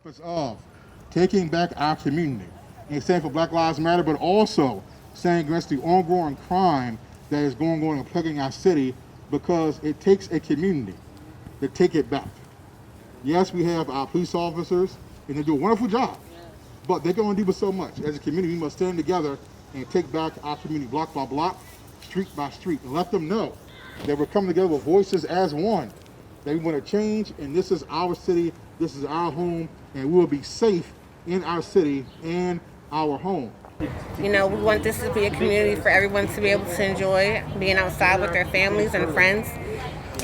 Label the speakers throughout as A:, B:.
A: purpose of taking back our community and standing for Black Lives Matter, but also standing against the ongoing crime that is going on and plaguing our city, because it takes a community to take it back. Yes, we have our police officers, and they do a wonderful job, but they can only do but so much. As a community, we must stand together and take back our community block by block, street by street, and let them know that we're coming together with voices as one, that we want to change, and this is our city, this is our home, and we will be safe in our city and our home.
B: You know, we want this to be a community for everyone to be able to enjoy being outside with their families and friends,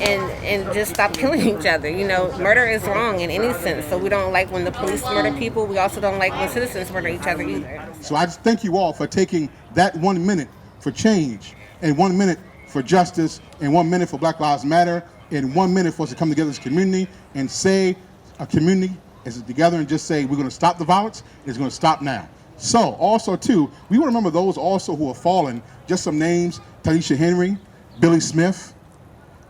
B: and just stop killing each other. You know, murder is wrong in any sense, so we don't like when the police murder people. We also don't like when citizens murder each other either.
A: So I just thank you all for taking that 1 minute for change, and 1 minute for justice, and 1 minute for Black Lives Matter, and 1 minute for us to come together as a community and say a community is together and just say we're going to stop the violence, and it's going to stop now. So also too, we want to remember those also who have fallen. Just some names: Tanisha Henry, Billy Smith,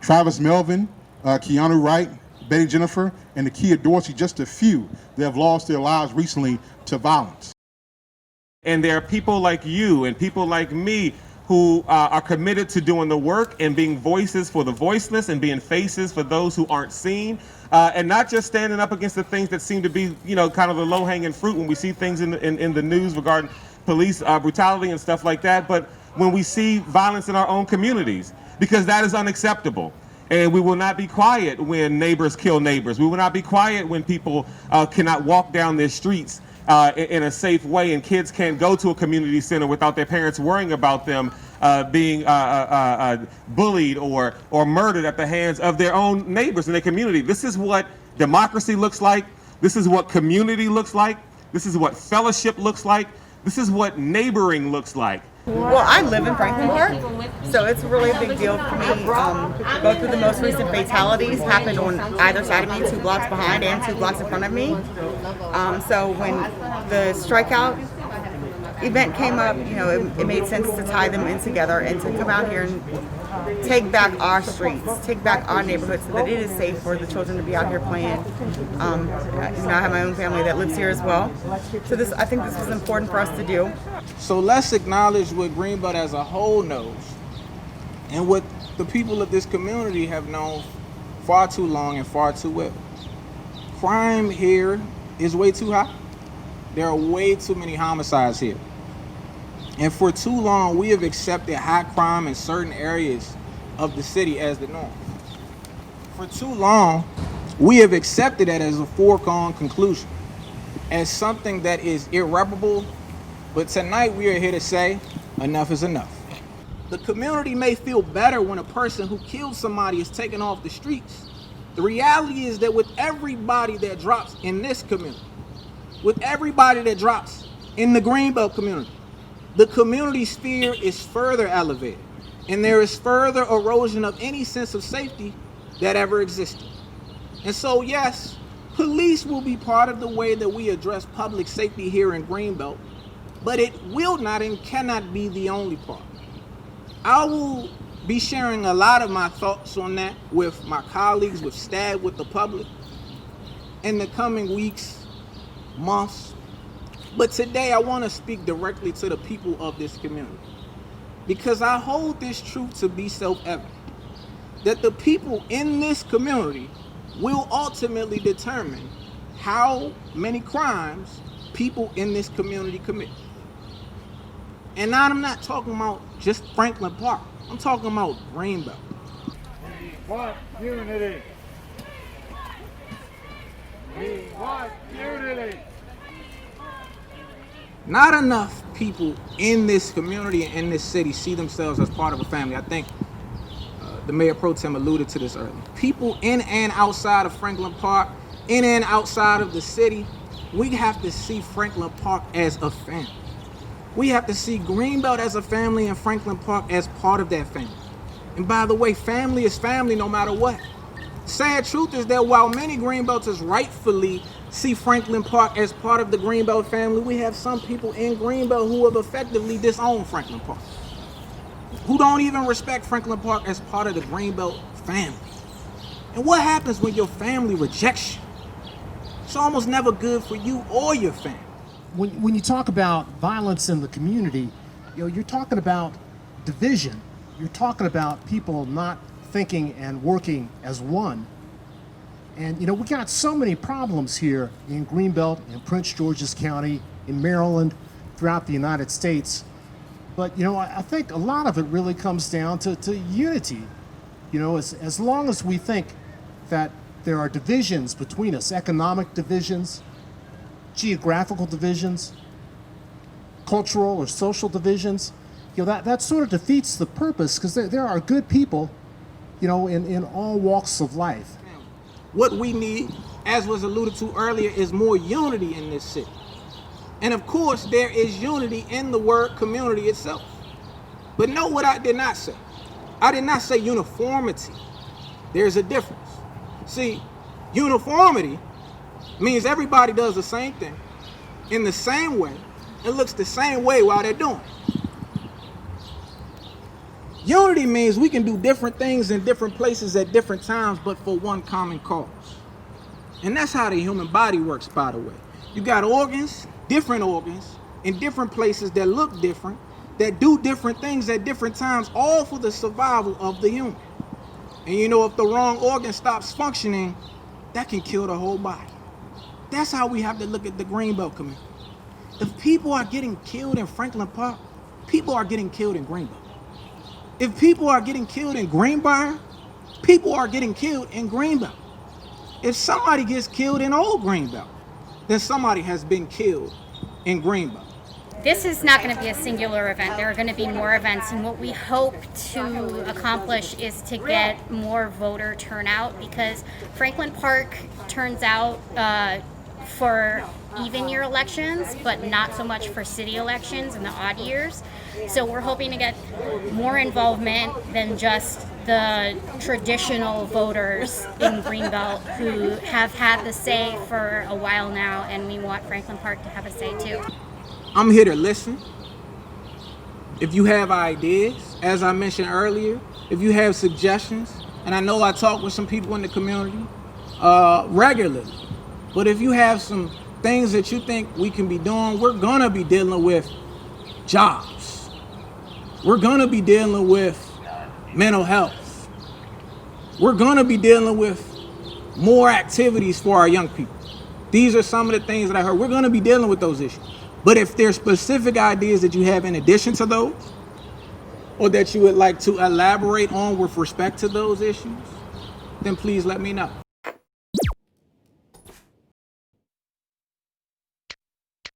A: Travis Melvin, Keanu Wright, Betty Jennifer, and Nakia Dorsey, just a few that have lost their lives recently to violence.
C: And there are people like you and people like me who are committed to doing the work and being voices for the voiceless and being faces for those who aren't seen, and not just standing up against the things that seem to be, you know, kind of the low-hanging fruit when we see things in the news regarding police brutality and stuff like that, but when we see violence in our own communities, because that is unacceptable. And we will not be quiet when neighbors kill neighbors. We will not be quiet when people cannot walk down their streets in a safe way, and kids can't go to a community center without their parents worrying about them being bullied or murdered at the hands of their own neighbors in their community. This is what democracy looks like. This is what community looks like. This is what fellowship looks like. This is what neighboring looks like.
D: Well, I live in Franklin Park, so it's really a big deal for me. Both of the most recent fatalities happened on either side of me, 2 blocks behind and 2 blocks in front of me. So when the strikeout event came up, you know, it made sense to tie them in together and to come out here and take back our streets, take back our neighborhoods so that it is safe for the children to be out here playing. You know, I have my own family that lives here as well. So I think this was important for us to do.
E: So let's acknowledge what Greenbelt as a whole knows and what the people of this community have known far too long and far too well. Crime here is way too high. There are way too many homicides here. And for too long, we have accepted high crime in certain areas of the city as the norm. For too long, we have accepted that as a foregone conclusion, as something that is irreparable. But tonight we are here to say enough is enough. The community may feel better when a person who killed somebody is taken off the streets. The reality is that with everybody that drops in this community, with everybody that drops in the Greenbelt community, the community sphere is further elevated, and there is further erosion of any sense of safety that ever existed. And so, yes, police will be part of the way that we address public safety here in Greenbelt, but it will not and cannot be the only part. I will be sharing a lot of my thoughts on that with my colleagues, with staff, with the public in the coming weeks, months. But today I want to speak directly to the people of this community, because I hold this truth to be self-evident, that the people in this community will ultimately determine how many crimes people in this community commit. And now I'm not talking about just Franklin Park. I'm talking about Greenbelt.
F: We want unity. We want unity.
E: Not enough people in this community and in this city see themselves as part of a family. I think the Mayor Pro Tem alluded to this earlier. People in and outside of Franklin Park, in and outside of the city, we have to see Franklin Park as a family. We have to see Greenbelt as a family and Franklin Park as part of that family. And by the way, family is family no matter what. Sad truth is that while many Greenbelters rightfully see Franklin Park as part of the Greenbelt family, we have some people in Greenbelt who have effectively disowned Franklin Park, who don't even respect Franklin Park as part of the Greenbelt family. And what happens when your family rejects you? it's almost never good for you or your family.
G: When you talk about violence in the community, you're talking about division. You're talking about people not thinking and working as one. And we got so many problems here in Greenbelt, in Prince George's County, in Maryland, throughout the United States. But I think a lot of it really comes down to unity. As long as we think that there are divisions between us, economic divisions, geographical divisions, cultural or social divisions, that sort of defeats the purpose, because there are good people, in all walks of life.
E: What we need, as was alluded to earlier, is more unity in this city. And of course, there is unity in the word community itself. But know what I did not say. I did not say uniformity. There's a difference. See, uniformity means everybody does the same thing in the same way and looks the same way while they're doing it. Unity means we can do different things in different places at different times, but for one common cause. And that's how the human body works, by the way. You got organs in different places that look different, that do different things at different times, all for the survival of the human. And if the wrong organ stops functioning, that can kill the whole body. That's how we have to look at the Greenbelt community. If people are getting killed in Franklin Park, people are getting killed in Greenbelt. If people are getting killed in Greenbrier, people are getting killed in Greenbelt. If somebody gets killed in Old Greenbelt, then somebody has been killed in Greenbelt.
H: This is not going to be a singular event. There are going to be more events, and what we hope to accomplish is to get more voter turnout, because Franklin Park turns out for even year elections, but not so much for city elections in the odd years. So we're hoping to get more involvement than just the traditional voters in Greenbelt who have had the say for a while now, and we want Franklin Park to have a say too.
E: I'm here to listen. If you have ideas, as I mentioned earlier, if you have suggestions, and I know I talk with some people in the community regularly, but if you have some things that you think we can be doing, we're gonna be dealing with jobs. We're gonna be dealing with mental health. We're gonna be dealing with more activities for our young people. These are some of the things that I heard. We're gonna be dealing with those issues. But if there's specific ideas that you have in addition to those, or that you would like to elaborate on with respect to those issues, then please let me know.